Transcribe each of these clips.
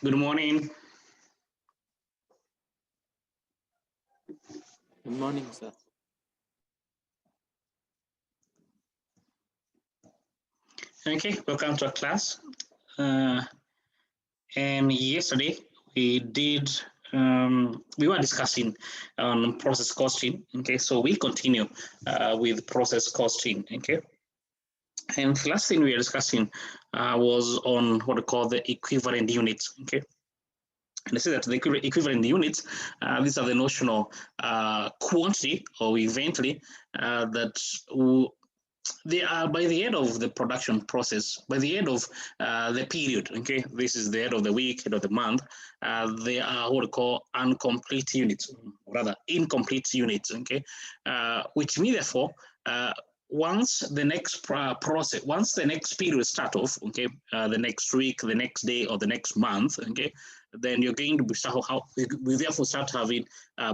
Good morning. Good morning, sir. Okay, welcome to our class. And yesterday we were discussing on process costing. Okay, so we continue with process costing. Okay, and the last thing we were discussing was on what we call the equivalent units. Okay. And I say that the equivalent units, these are the notional quantity or eventually that they are by the end of the production process, by the end of the period, okay, this is the end of the week, end of the month, they are what we call incomplete units, or rather incomplete units, okay, which means therefore, once the next process, once the next period start off, okay, the next week, the next day, or the next month, okay, then you're going to be we therefore start having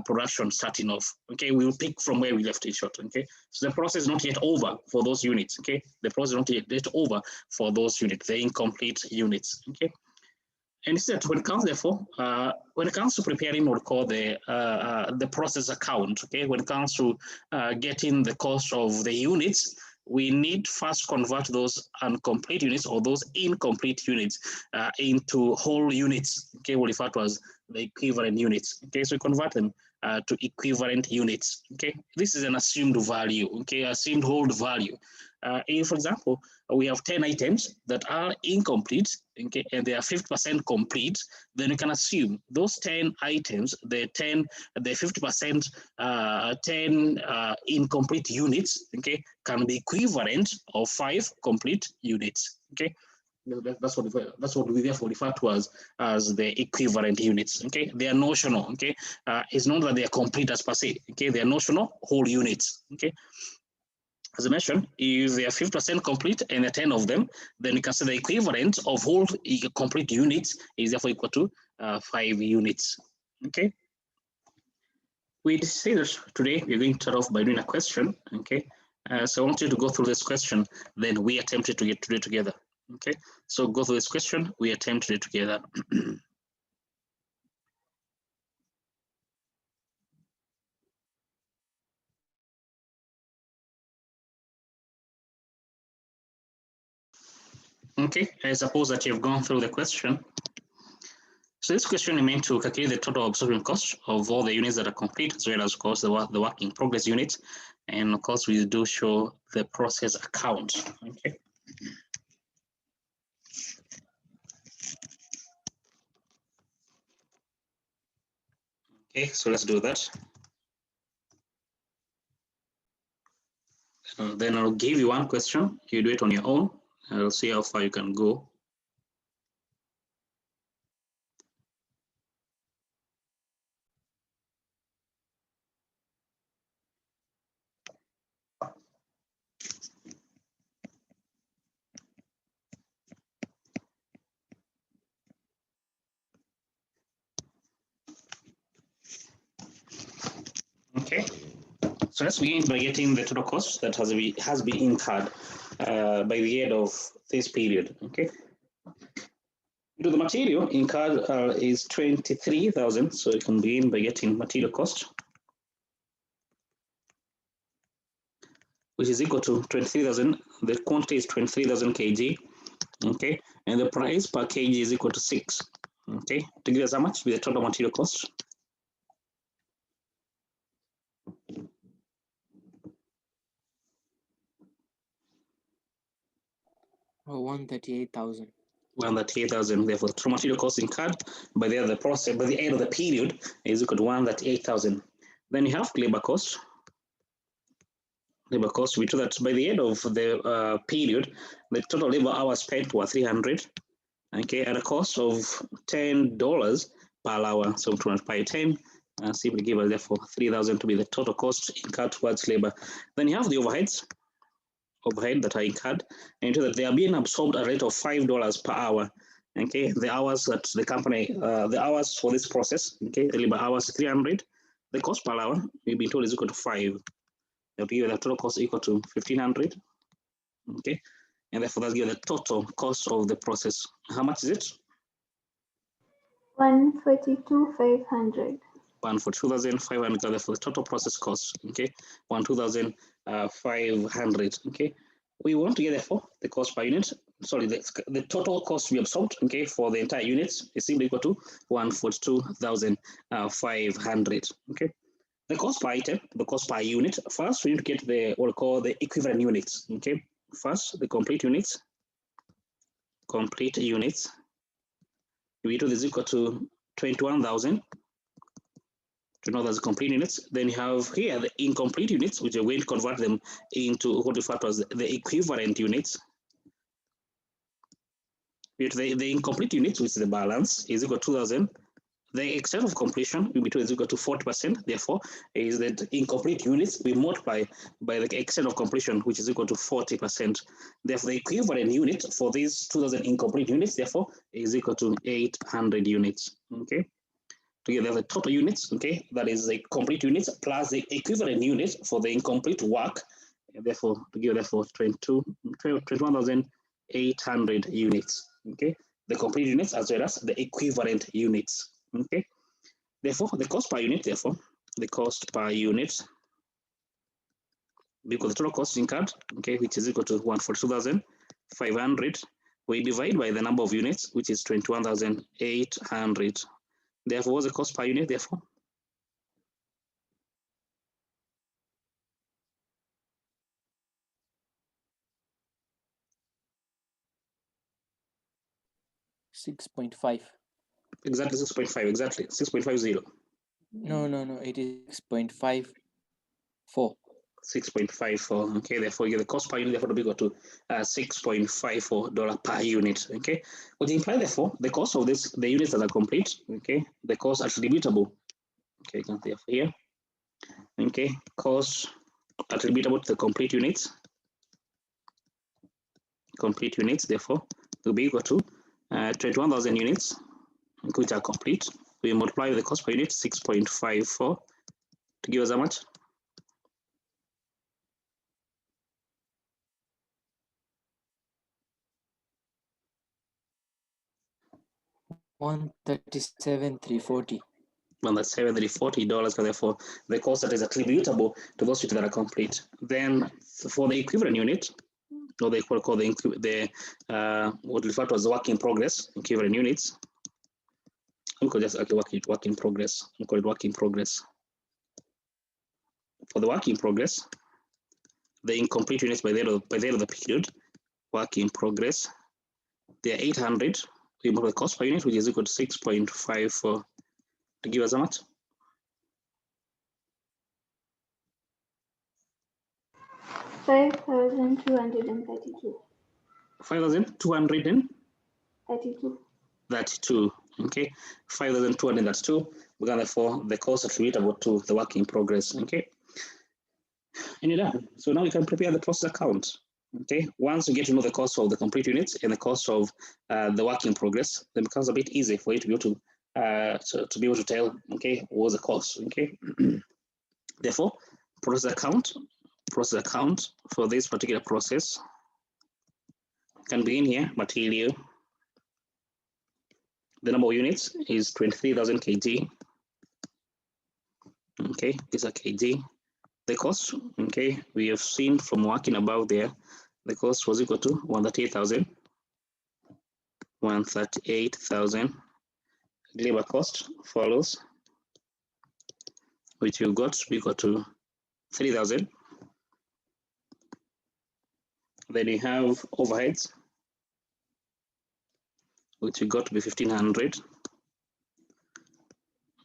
production starting off. Okay, we will pick from where we left it short. Okay, so the process is not yet over for those units. Okay, the process is not yet over for those units, the incomplete units. Okay, and instead, when it comes therefore, when it comes to preparing what we call the process account. Okay, when it comes to getting the cost of the units, we need first convert those incomplete units or those incomplete units into whole units. Okay, we refer to as the equivalent units. Okay, so we convert them to equivalent units. Okay, this is an assumed value. Okay, assumed hold value. If, for example, we have 10 items that are incomplete, okay, and they are 50% complete, then you can assume those 10 items, the 50%, 10 incomplete units, okay, can be equivalent of 5 complete units. Okay, that's what we therefore refer to as the equivalent units. Okay, they are notional. Okay, it's not that they are complete as per se. Okay, they are notional whole units. Okay. As I mentioned, if they are 50% complete and there are 10 of them, then you can say the equivalent of whole complete units is therefore equal to 5 units. Okay. We decided today we're going to start off by doing a question. Okay. So I want you to go through this question, then we attempted to get to do it together. Okay. So go through this question, we attempt to do it together. Okay, I suppose that you've gone through the question. So this question is meant to calculate the total absorption cost of all the units that are complete, as well as, of course, the work in progress units. And of course, we do show the process account. Okay. Okay, so let's do that. Then I'll give you one question. You do it on your own. I'll see how far you can go. Okay, so let's begin by getting the total cost that has been incurred by the end of this period. Okay. To the material incurred is 23,000, so you can begin by getting material cost, which is equal to 23,000. The quantity is 23,000 kg. Okay, and the price per kg is equal to 6. Okay, to give us how much with the total material cost. Oh, 138,000. 138,000. Therefore, the total material cost incurred by the end of the process, by the end of the period, is equal to 138,000. Then you have labor cost. Labor cost, we know that by the end of the period, the total labor hours spent were 300. Okay, at a cost of $10 per hour. So 200 by 10, simply give us therefore 3,000 to be the total cost incurred towards labor. Then you have the overhead that are incurred, and that they are being absorbed at a rate of $5 per hour. Okay, the hours that the company, the hours for this process, okay, the labor hours 300, the cost per hour we've been told is equal to 5. They'll give you the total cost equal to 1,500. Okay, and therefore that's give the total cost of the process. How much is it? 142,500. 142,500 for the total process cost. Okay, 12,500. Okay, we want to get therefore the cost per unit. Sorry, the total cost we absorbed. Okay, for the entire units is simply equal to 142,500. Okay, the cost per item, the cost per unit. First, we need to get the what we call the equivalent units. Okay, first the complete units. Complete units. V2 is equal to 21,000. To know that's complete units. Then you have here the incomplete units, which are going to convert them into what we refer to as the equivalent units. The incomplete units, which is the balance, is equal to 2,000. The extent of completion V2 is equal to 40%. Therefore, is that incomplete units we multiply by the extent of completion, which is equal to 40%. Therefore, the equivalent unit for these 2,000 incomplete units, therefore, is equal to 800 units. Okay. Together the total units, okay, that is the complete units plus the equivalent units for the incomplete work, and therefore together therefore 21,800 units, okay, the complete units as well as the equivalent units, okay. Therefore the cost per unit, therefore the cost per unit, because the total cost incurred, okay, which is equal to 142,500, we divide by the number of units, which is 21,800. Therefore, what's the cost per unit, therefore? $6.5. Exactly 6.5, exactly 6.50. No, it is 6.54. 6.54. Okay, therefore the cost per unit therefore to be equal to $6.54 per unit. Okay, which implies therefore the cost of the units that are complete. Okay, the cost attributable. Okay, you can see here. Okay, cost attributable to the complete units. Complete units therefore will be equal to 21,000 units, which are complete. We multiply the cost per unit 6.54 to give us how much? 137,340. $137,340, therefore the cost that is attributable to those units that are complete. Then for the equivalent unit, or they call the what we refer to as work in progress, equivalent units. We could just work in progress. We call it work in progress. For the work in progress, the incomplete units by the end of the period, work in progress, they are 800. We have the cost per unit, which is equal to 6.54 to give us how much? 5,232. 5,232. 32. Okay, 5,232. Because therefore the cost attributable to the work in progress. Okay, and you're done. So now you can prepare the process account. Okay, once you get to know the cost of the complete units and the cost of the work in progress, then it becomes a bit easy for you to be able to tell, okay, what's the cost. Okay, therefore process account for this particular process can begin here. Material, the number of units is 23,000 kg. Okay, these are kg. The cost, okay, we have seen from working above there, the cost was equal to 138,000. 138,000. Labor cost follows, which you got to be equal to 3,000. Then you have overheads, which we got to be 1,500.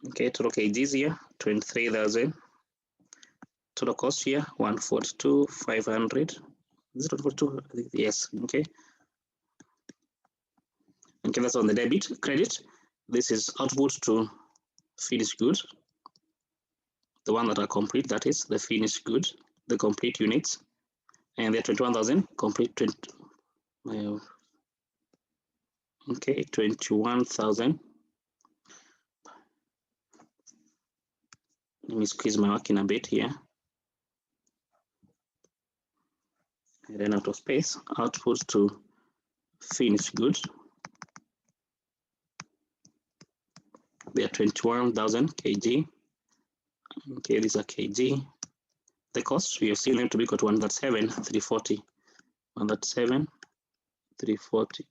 Okay, total kgs here 23,000. Total cost here 142,500. Is it 142? Yes. Okay. Okay, that's on the debit. Credit, this is output to finished goods. The one that are complete, that is the finished goods, the complete units, and they're 21,000 complete. Okay, 21,000. Let me squeeze my work in a bit here. I ran out of space. Output to finished goods. They are 21,000 kg. Okay, these are kg. The cost, we have seen them to be equal to 137,340. 137,340.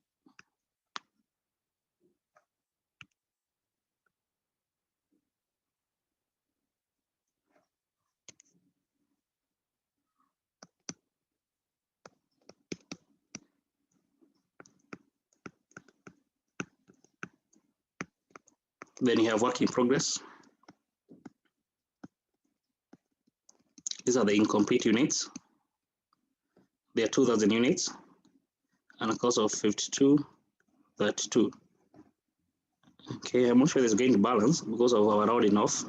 Then you have work in progress. These are the incomplete units. They are 2,000 units and a cost of 52.32. Okay, I'm not sure there's going to balance because of our rounding off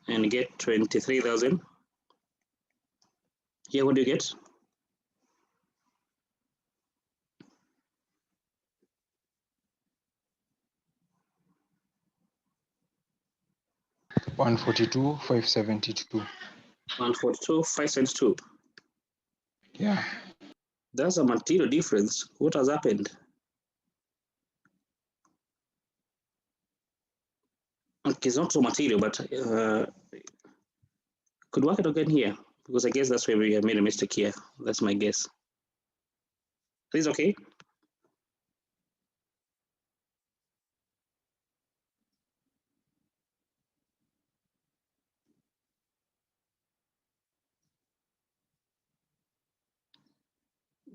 and get 23,000. Here, what do you get? $142,572. 142,572. Yeah. That's a material difference. What has happened? Okay, it's not so material, but could work it again here because I guess that's where we have made a mistake here. That's my guess. Is okay?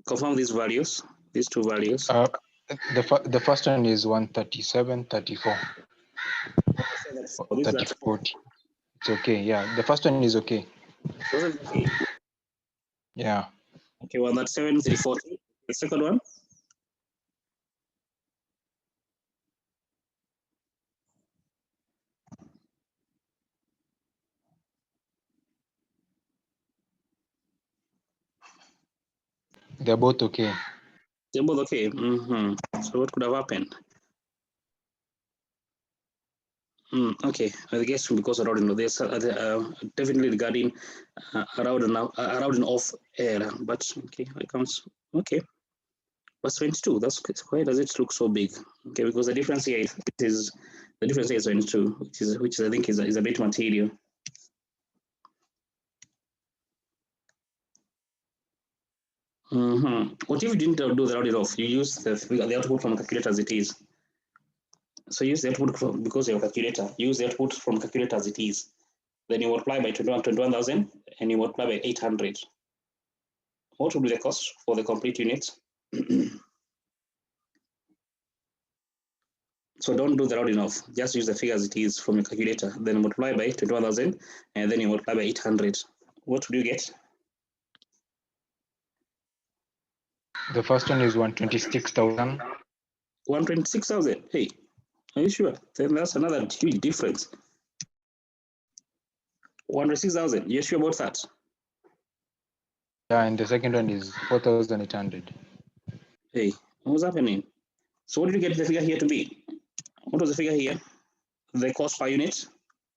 Confirm these values, these two values. The first one is 137.34. This is 30.40. It's okay. Yeah, the first one is okay. okay. Yeah. Okay, 137,340. The second one. They're both okay. They're both okay. So what could have happened? Okay, I guess because around there's definitely regarding around and off air, but okay, it comes okay. But 22. That's why does it look so big? Okay, because the difference here is the difference here is 22, which I think is a bit material. What if you didn't do the rounding off? You use the output from the calculator as it is. So use the output from, because your calculator, use the output from calculator as it is. Then you multiply by 21,000 and you multiply by 800. What will be the cost for the complete unit? So don't do the rounding off. Just use the figure as it is from your calculator. Then multiply by 21,000 and then you multiply by 800. What would you get? The first one is 126,000. 126,000. Hey, are you sure? Then that's another huge difference. 106,000. You're sure about that? Yeah, and the second one is 4,800. Hey, what's happening? So what did you get the figure here to be? What was the figure here? The cost per unit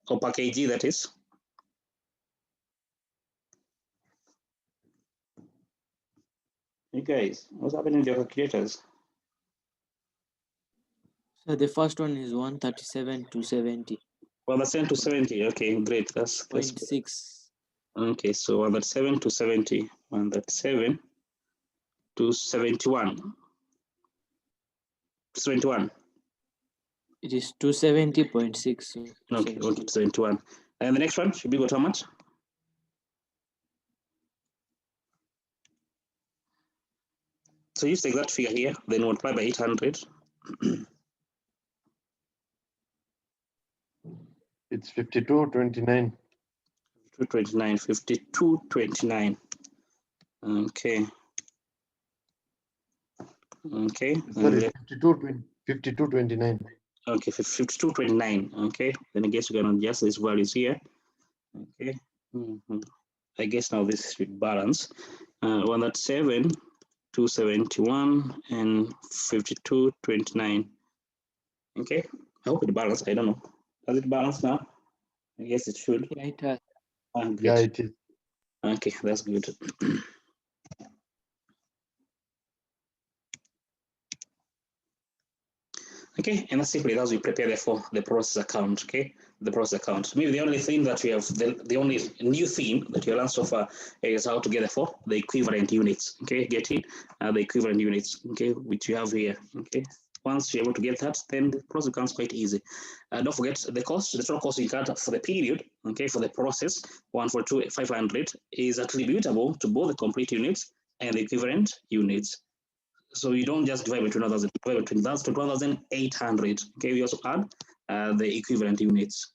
or per kg, that is. You guys, what's happening with your calculators? So the first one is 137 to 70. Well, that's 10 to 70. Okay, great. That's 0.6. Okay, so 137 to 70. 137 to 71. 71. It is 270.6. Okay, 71. And the next one should be what, how much? So use the exact figure here, then multiply by 800. It's 52.29. 229, 52.29. Okay. Okay. Sorry, 52.29. Okay, 52.29. Okay. Then I guess we're gonna adjust these values here. Okay. I guess now this should balance. 137, 271, and 52.29. Okay. I hope it balanced. I don't know. Does it balance now? I guess it should. Yeah, it has. Yeah, it is. Okay, that's good. Okay, Okay, and that's simply as we prepare therefore the process account. Okay, the process account. Maybe the only thing that we have, the only new thing that you learned so far is how to get therefore the equivalent units. Okay, get it, the equivalent units. Okay, which you have here. Okay, once you're able to get that, then the process becomes quite easy. Don't forget the cost, the total cost you got for the period. Okay, for the process 142,500 is attributable to both the complete units and the equivalent units. So you don't just divide by 2,000, divide by 20, that's 12,800. Okay, we also add the equivalent units.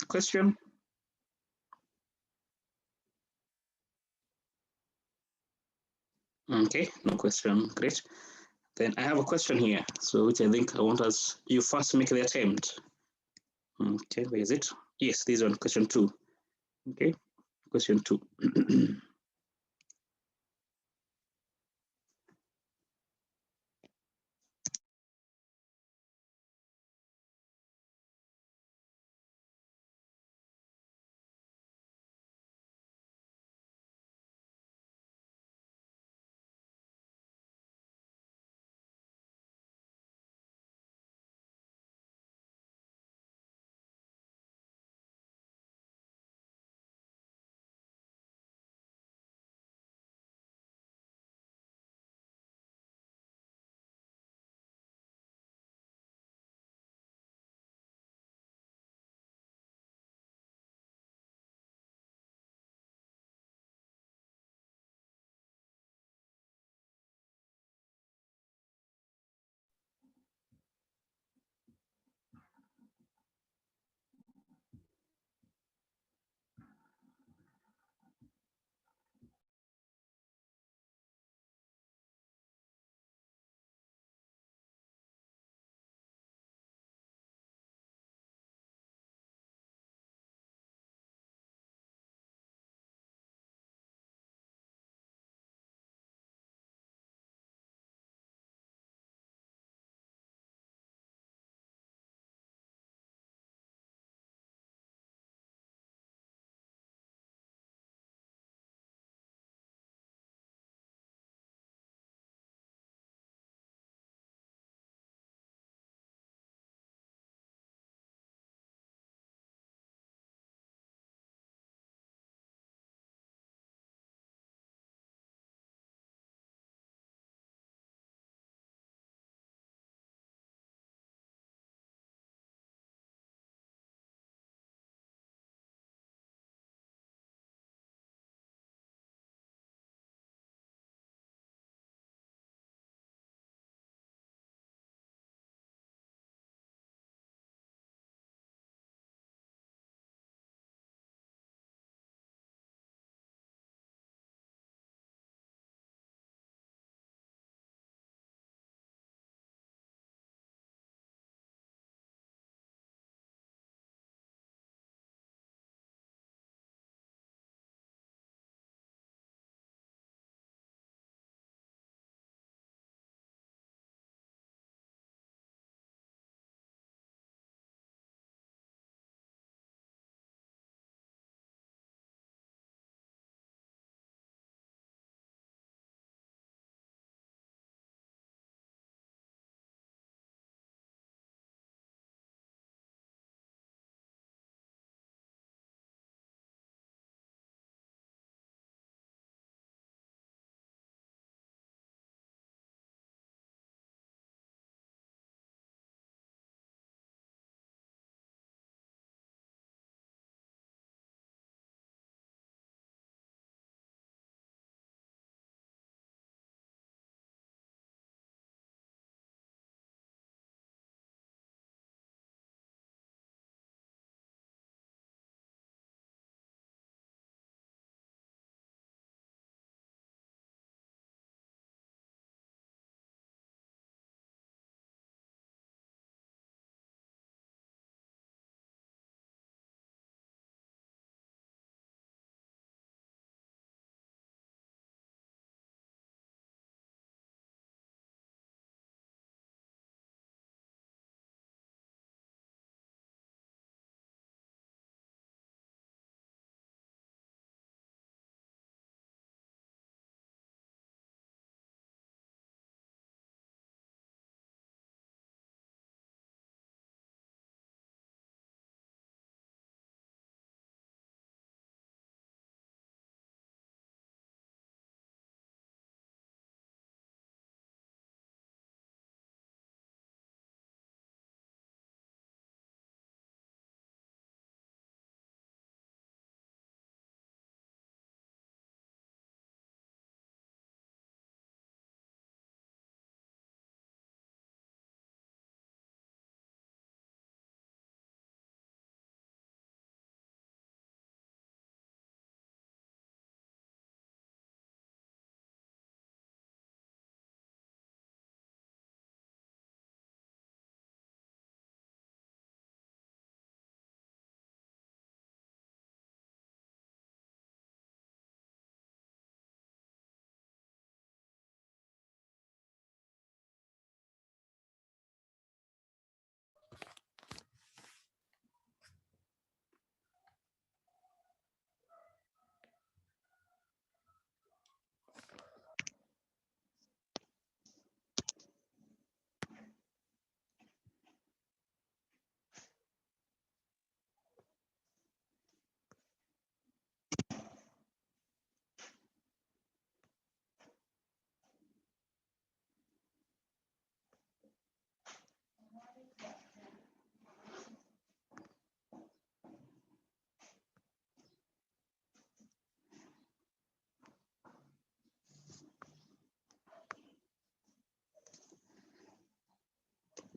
Question? Okay, no question, great. Then I have a question here, so which I think I want us, you first make the attempt. Okay, where is it? Yes, this one, question 2. Okay, question 2.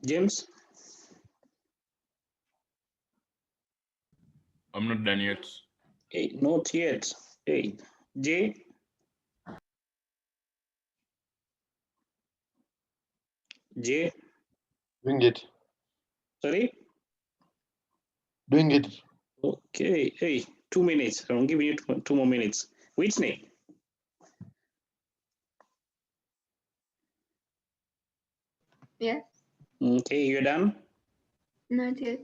James? I'm not done yet. Hey, not yet. Hey, J? J? Doing it. Sorry? Doing it. Okay, hey, 2 minutes. I'm giving you 2 more minutes. Whitney? Yes. Okay, you're done? Not yet.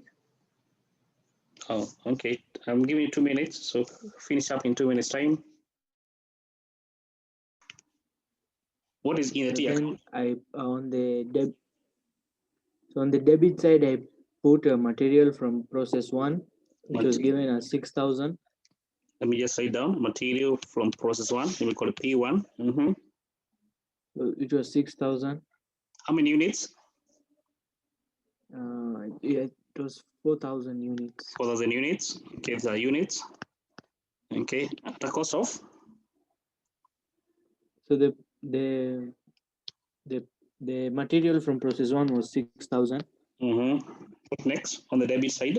Oh, okay. I'm giving you 2 minutes, so finish up in 2 minutes time. What is in the T Then account? I on the debit side I put a material from process 1, which was given as 6,000. Let me just write down material from process 1. Let me call it P1. So it was 6,000. How many units? Yeah, it was 4,000 units. 4,000 units. Okay, the units. Okay, at the cost of? So the material from process 1 was 6,000. What next on the debit side?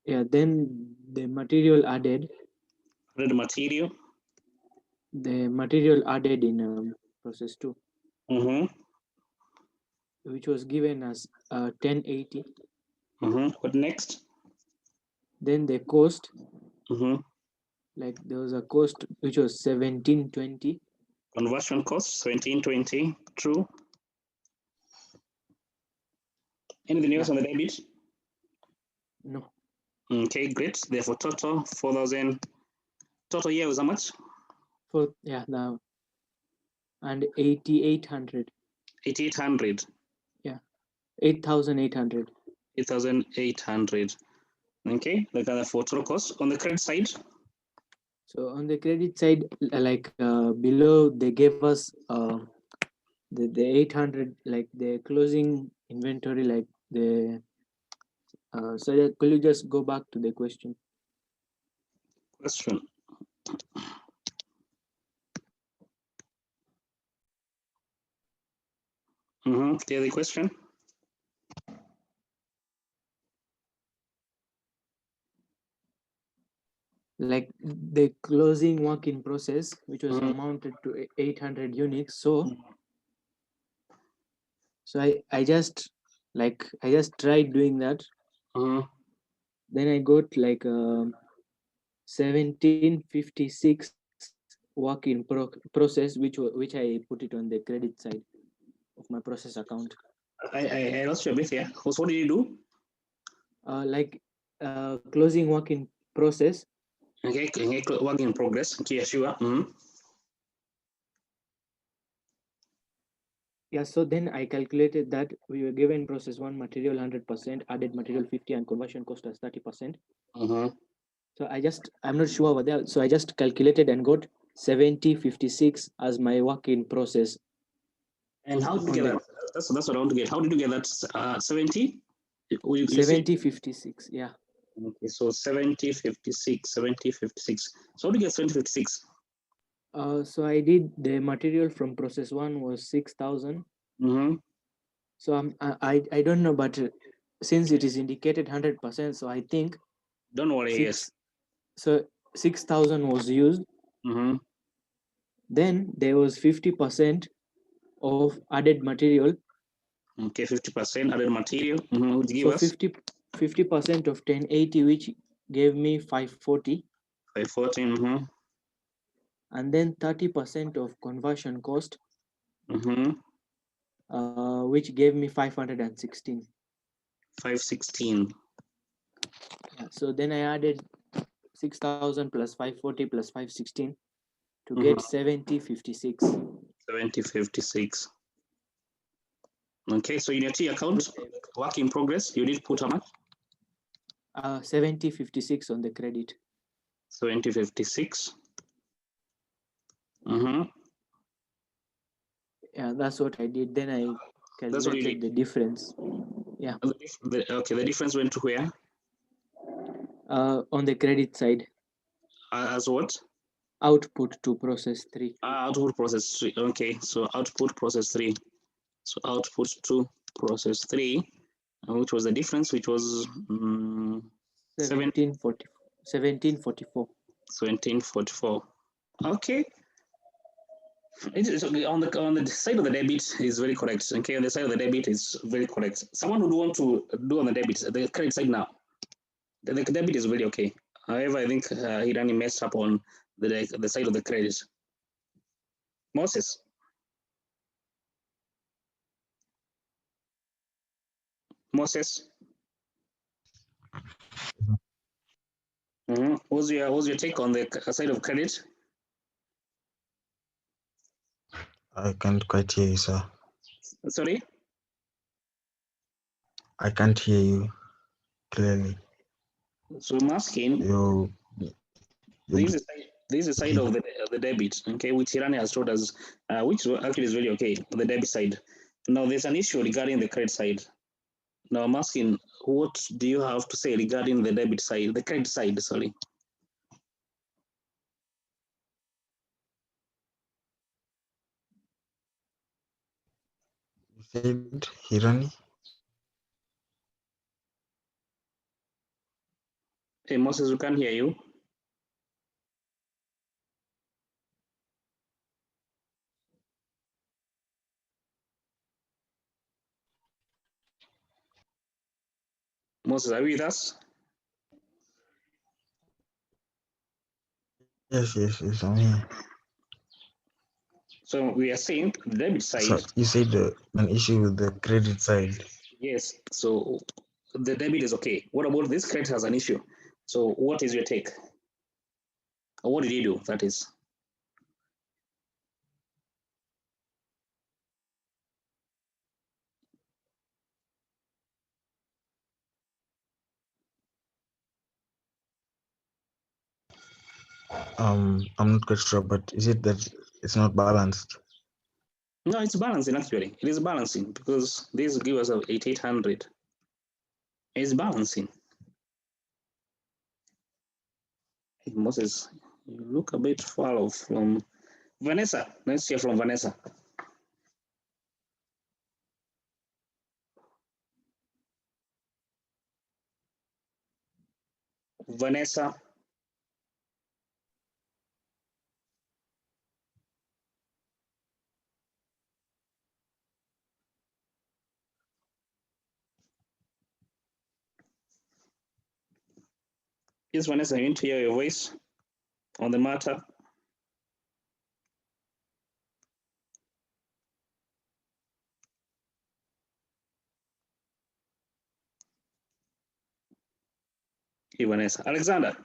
Yeah, then the material added Material. in process 2, which was given as 1080. What next? Then the cost, There was a cost which was 1720. Conversion cost 1720. True. Anything else on the debit? No, Okay, great. Therefore, total 4,000. Total year was how much? now and 8,800. 8,800. 8,800. 8,800. Okay, like that for total cost. On the credit side, So on the credit side, below they gave us the 800, like the closing inventory, like the could you just go back to the question? question. Clear the question. Like the closing work in process, which was amounted to 800 units. So I just tried doing that. Then I got like 1756 work in process, which I put it on the credit side of my process account. I lost you a bit here. So what did you do? Closing work in process. Okay, work in progress. Okay, sure. Yeah, so then I calculated that we were given process 1 material 100%, added material 50, and conversion cost as 30%. So I'm not sure about that. So I just calculated and got 7056 as my work in process. And how did you get that? That's what I want to get. How did you get that 70? 7056, yeah. Okay, so 7056. So how do you get 7056? So I did the material from process 1 was 6,000. So I don't know, but since it is indicated 100%, so I think. Don't worry. Yes. So 6,000 was used. Then there was 50% of added material. Okay, 50% added material. Would give So us 50% of 1080, which gave me 540. 540. And then 30% of conversion cost, which gave me 516. 516. Yeah, so then I added 6,000 plus 540 plus 516 to get 7056. 7056. Okay, so in your T account, work in progress, you did put how much? 7056 on the credit. 7056. Yeah, that's what I did. Then I calculated the difference. Yeah. Okay, the difference went to where? On the credit side. As what? Output to process 3. Output process 3. Okay, so output process 3. So output to process 3. which was the difference, which was 1744. 1744. Okay. On the side of the debit is very correct. Okay, on the side of the debit is very correct. Someone would want to do on the debit, the credit side now. The debit is really okay. However, I think Irani messed up on the side of the credit. Moses. Moses. What's your take on the side of credit? I can't quite hear you, sir. Sorry? I can't hear you clearly. So I'm asking, this is the side of the debit, okay, which Irani has told us, which actually is very okay, the debit side. Now there's an issue regarding the credit side. Now I'm asking, what do you have to say regarding the debit side, the credit side, sorry? You said Hirani? Hey, Moses, we can't hear you. Moses, are you with us? Yes, I'm here. So we are saying the debit side. So you said an issue with the credit side. Yes, so the debit is okay. What about this credit has an issue? So what is your take? Or what did you do, that is? I'm not quite sure, but is it that it's not balanced? No, it's balancing actually. It is balancing because this gives us 8800. It's balancing. Hey, Moses, you look a bit far off from Vanessa. Let's hear from Vanessa. Vanessa. Yes, Vanessa, I want to hear your voice on the matter. Hey, Vanessa. Alexander.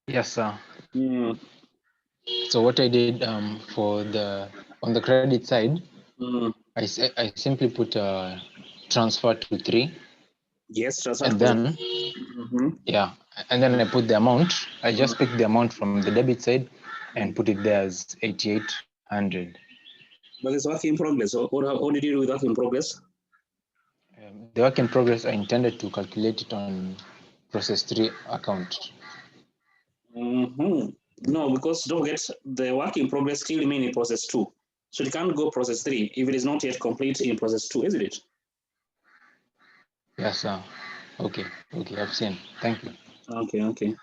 Yes, sir. So what I did on the credit side, I simply put a transfer to 3. Yes, transfer. And then and then I put the amount. I just picked the amount from the debit side and put it there as 8800. But it's work in progress. So how did you do with work in progress? The work in progress, I intended to calculate it on process 3 account. No, because don't get the work in progress still remain in process 2. So it can't go process 3 if it is not yet complete in process 2, isn't it? Yes, sir. Okay, I've seen. Thank you. Okay.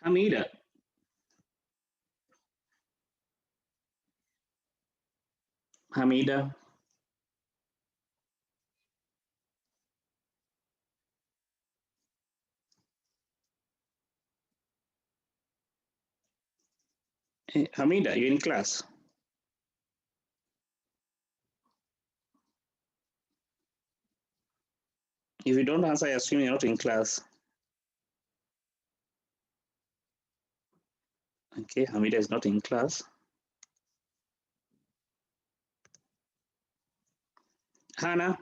Hamida. Hamida. Hey, Hamida, you're in class. If you don't answer, I assume you're not in class. Okay, Hamida is not in class. Hannah.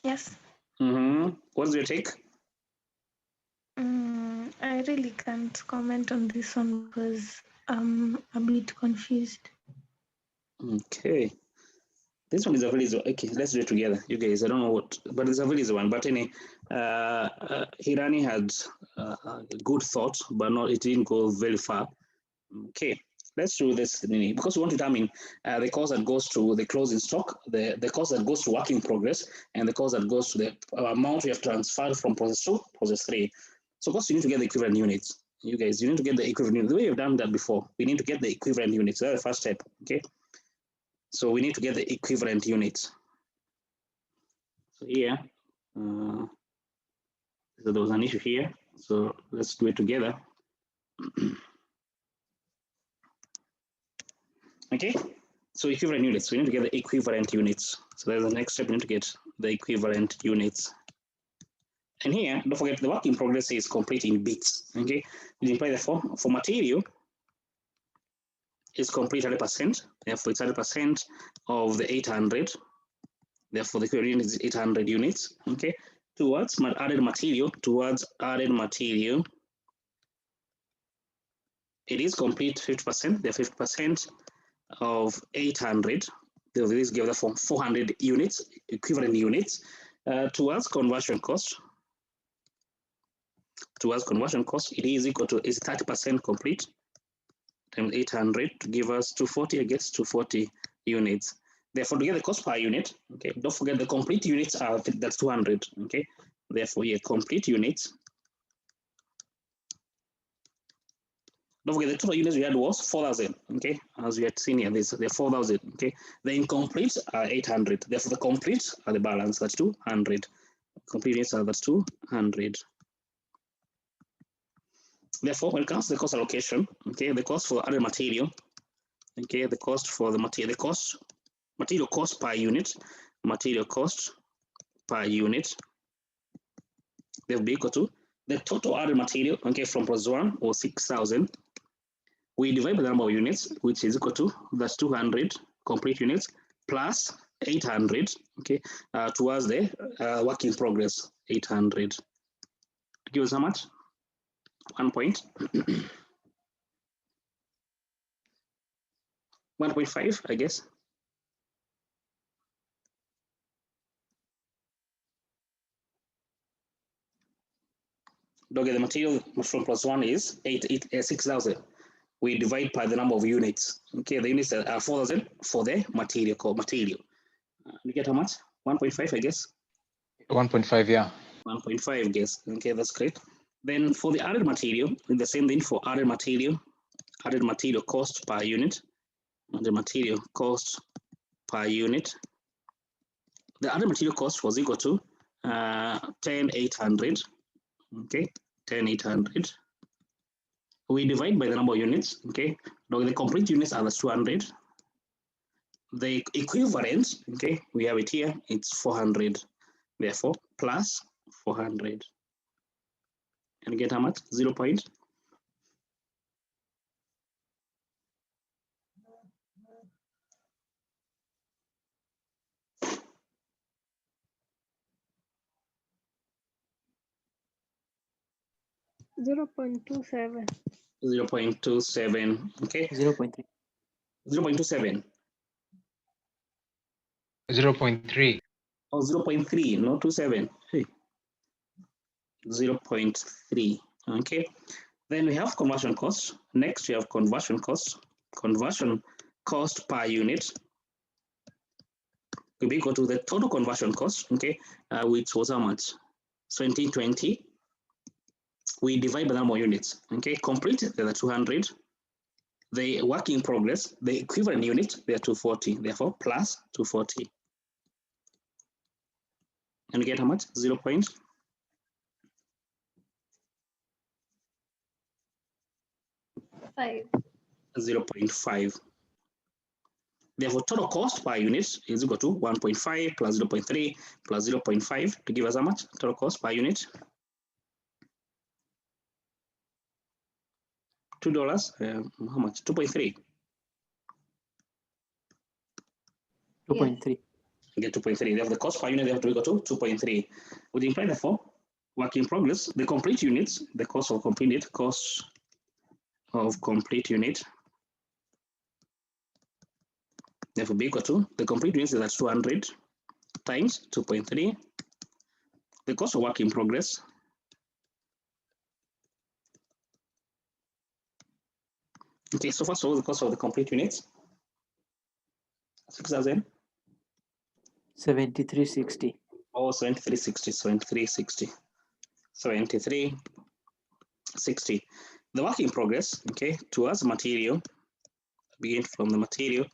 Yes. What's your take? I really can't comment on this one because I'm a bit confused. Okay. This one is a very easy. Okay, let's do it together. You guys, I don't know what, but it's a very easy one. But anyway, Hirani had a good thought, but it didn't go very far. Okay. Let's do this because we want to determine the cost that goes to the closing stock, the cost that goes to work in progress, and the cost that goes to the amount we have transferred from process 2 to process 3. So first you need to get the equivalent units. You guys, you need to get the equivalent units. The way you've done that before, we need to get the equivalent units. That's the first step, okay? So we need to get the equivalent units. So here, so there was an issue here. So let's do it together. Okay, so equivalent units, we need to get the equivalent units. So that's the next step, we need to get the equivalent units. And here, don't forget the work in progress is complete in bits, okay? We imply therefore, for material, it's complete 100%, therefore it's 100% of the 800, therefore the equivalent unit is 800 units, okay? Towards added material, it is complete 50%, the 50% of 800, this gives us 400 units, equivalent units, towards conversion cost. Towards conversion cost, it is equal to is 30% complete times 800 to give us 240, I guess 240 units. Therefore, to get the cost per unit, okay, don't forget the complete units are that's 200, okay. Therefore, here complete units. Don't forget the total units we had was 4,000, okay, as we had seen here, they're 4,000, okay. The incompletes are 800, therefore the completes are the balance, that's 200. Complete units are that's 200. Therefore, when it comes to the cost allocation, okay, the cost for added material, okay, the cost for the material, material cost per unit, material cost per unit, they'll be equal to the total added material, okay, from process 1 was 6,000. We divide by the number of units, which is equal to, that's 200 complete units plus 800, okay, towards the work in progress, 800. To give us how much? 1.5, I guess. Okay, the material from plus 1 is 6,000. We divide by the number of units. Okay, the units are 4,000 for the material. You get how much? 1.5, I guess. 1.5, yeah. 1.5, I guess. Okay, that's great. Then for the added material, the same thing for added material cost per unit. The material cost per unit. The added material cost was equal to 10,800. Okay, 10,800. We divide by the number of units. Okay, now the complete units are the 200. The equivalent, okay, we have it here. It's 400. Therefore, plus 400. And get how much? 0. 0.27. 0.27. Okay. 0.3. 0.27. 0.3. Oh, 0.3, no 27. Hey. 0.3. Okay. Then we have conversion cost. Next, we have conversion cost. Conversion cost per unit will be equal to the total conversion cost, okay, which was how much? 2020. We divide by the number of units, okay, complete, they're 200. The work in progress, the equivalent unit, they're 240, therefore plus 240. And we get how much? 0.5. 0.5. Therefore, total cost per unit is equal to 1.5 plus 0.3 plus 0.5 to give us how much? Total cost per unit. $2. How much? 2.3. 2.3. Get 2.3. Therefore, the cost per unit they have to equal to 2.3. Would imply therefore work in progress, the complete units, the cost of complete unit, therefore be equal to the complete units, that's 200 times 2.3. The cost of work in progress Okay, so first of all, the cost of the complete units, 6,000. 7360. Oh, 7360, 7360, 7360. The work in progress, okay, towards material, begin from the material,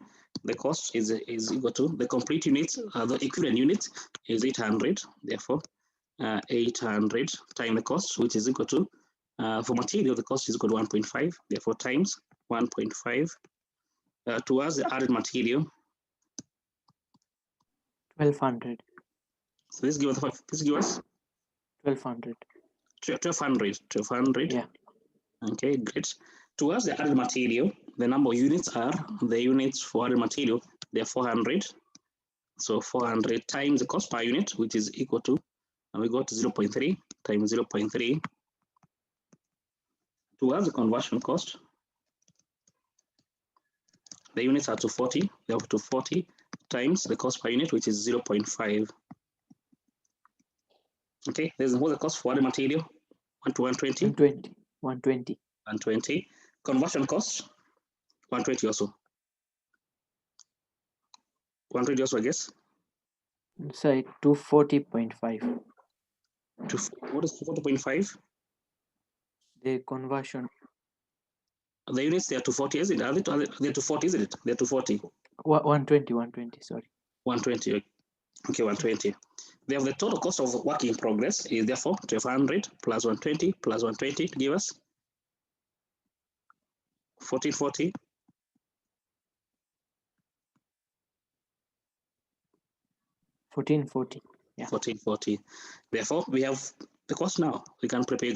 the cost is equal to the complete units, the equivalent unit is 800, therefore 800 times the cost, which is equal to, for material, the cost is equal to 1.5, therefore times 1.5 towards the added material. 1200. So this gives us, 1200. 1200. Yeah. Okay, great. Towards the added material, the number of units are the units for added material, they're 400. So 400 times the cost per unit, which is equal to, and we got 0.3 times 0.3 towards the conversion cost. The units are 240, they're 240 times the cost per unit, which is 0.5. Okay, there's what the cost for added material, 1 to 120. 120. 120. 120. Conversion cost, 120 also. 120 also, I guess. Sorry, 240.5. What is 40.5? The conversion. The units, they are 240, is it? They're 240, isn't it? They're 240. 120, sorry. 120, okay, 120. They have the total cost of work in progress is therefore 1200 plus 120 plus 120 to give us 1440. 1440. Yeah. 1440. Therefore, we have the cost now. We can prepare,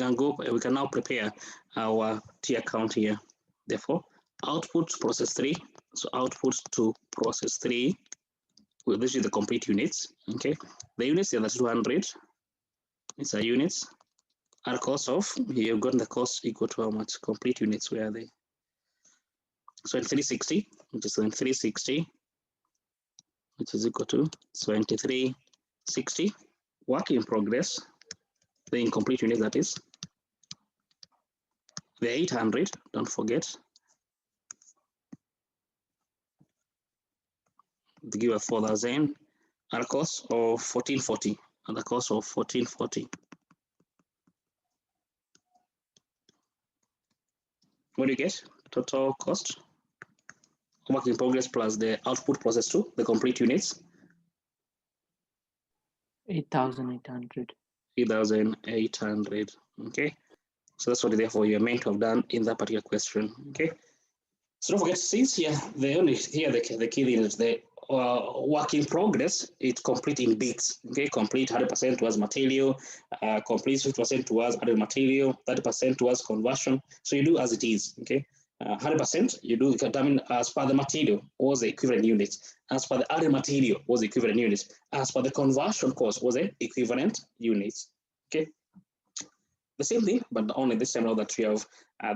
we can now prepare our T account here. Therefore, output process 3. So output to process 3. Well, this is the complete units. Okay. The units are the 200. It's a units. Our cost of, you've got the cost equal to how much? Complete units, where are they? So in 360, which is in 360, which is equal to 2360. Work in progress, the incomplete unit, that is. The 800, don't forget. To give us 4,000. Our cost of 1440, and the cost of 1440. What do you get? Total cost, work in progress plus the output process 2, the complete units. 8,800. 3,800. Okay. So that's what therefore you're meant to have done in that particular question. Okay. So don't forget, since here the key thing is the work in progress, it's complete in bits. Okay, complete 100% towards material, complete 50% towards added material, 30% towards conversion. So you do as it is. Okay, 100% you do determine as per the material was the equivalent units, as per the added material was the equivalent units, as per the conversion cost was the equivalent units. Okay. The same thing, but only this time now that we have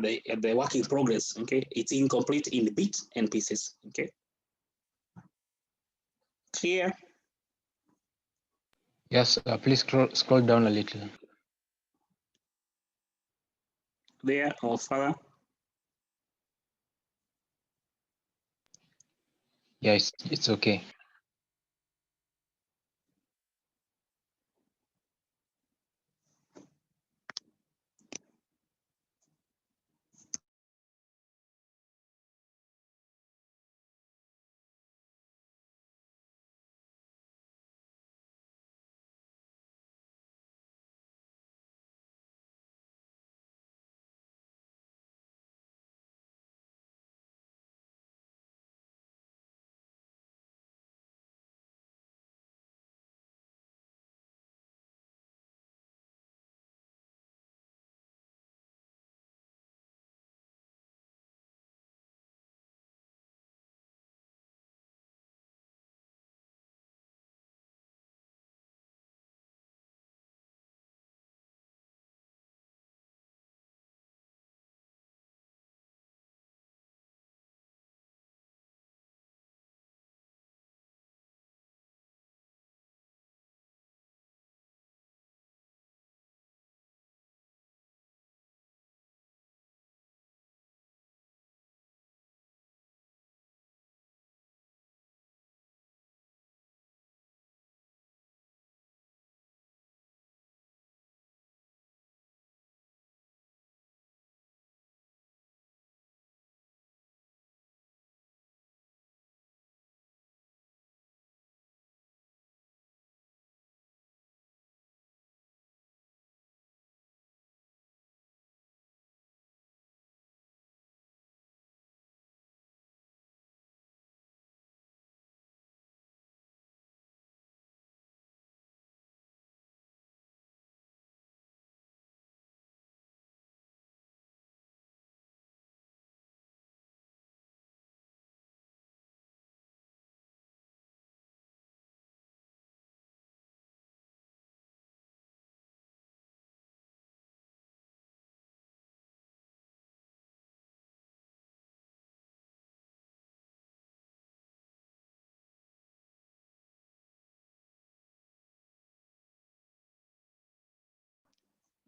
the work in progress. Okay, it's incomplete in bits and pieces. Okay, clear? Yes, please scroll down a little. There or further? Yeah, it's okay.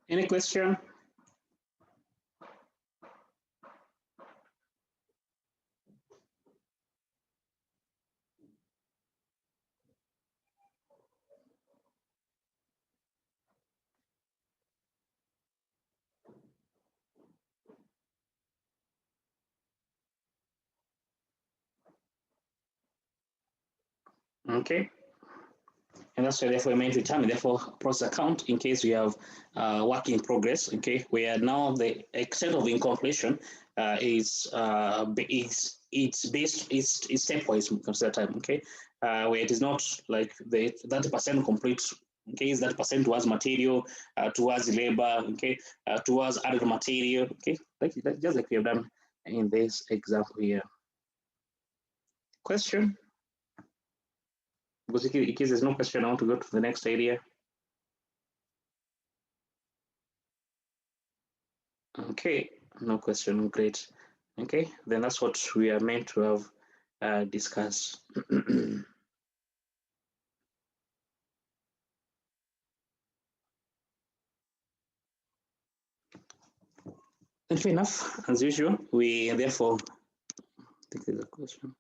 Any question? Okay. And that's why therefore we meant to determine therefore process account in case we have work in progress. Okay, where now the extent of incompletion is based is stepwise most of the time. Okay, where it is not like the 30% complete. Okay, is that percent towards material, towards labor, okay, towards added material, okay, like just like we have done in this example here. Question? Because in case there's no question, I want to go to the next area. Okay, no question, great. Okay, then that's what we are meant to have discussed. And fair enough, as usual, we therefore, I think there's a question.